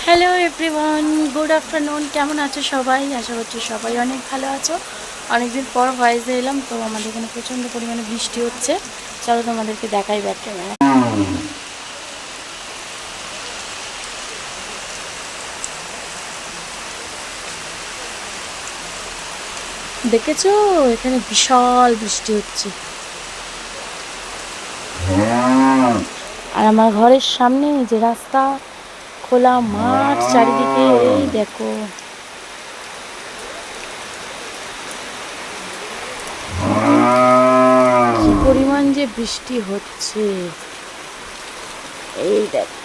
Hello everyone, good afternoon. কেমন আছো সবাই? আশা করছি সবাই অনেক ভালো আছো। অনেকদিন পর ভয়েসে এলাম। তো আমাদের এখানে প্রচণ্ড পরিমাণে বৃষ্টি হচ্ছে। চলো তোমাদেরকে দেখাই ব্যাক ক্যামেরা। দেখেছো, এখানে বিশাল বৃষ্টি হচ্ছে। আর আমার ঘরের সামনে যে রাস্তা, খোলা মাঠ চারিদিকে, এই দেখো। কি পরিমাণ যে বৃষ্টি হচ্ছে, এই দেখো।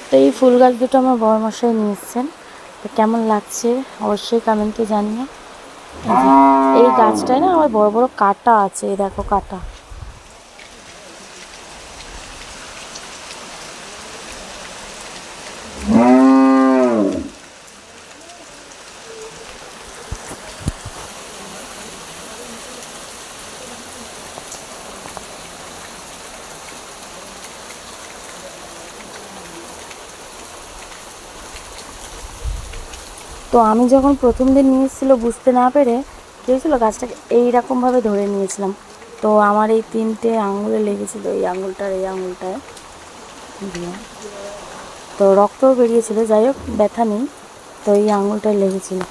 তো এই ফুল গাছ দুটো আমার বড়মশাই নিয়ে এসছেন। তো কেমন লাগছে অবশ্যই কমেন্টে জানিও। এই গাছটায় না আমার বড় বড় কাঁটা আছে, এই দেখো কাঁটা। তো আমি যখন প্রথম দিন নিয়ে এসেছিলো, বুঝতে না পেরে কী হয়েছিলো, গাছটাকে এইরকমভাবে ধরে নিয়েছিলাম। তো আমার এই 3টে আঙুলে লেগেছিলো, এই আঙুলটার এই আঙুলটায় দিয়ে। তো রক্তও বেরিয়েছিল, যাই হোক ব্যথা নেই। তো এই আঙুলটায় লেগেছিলো।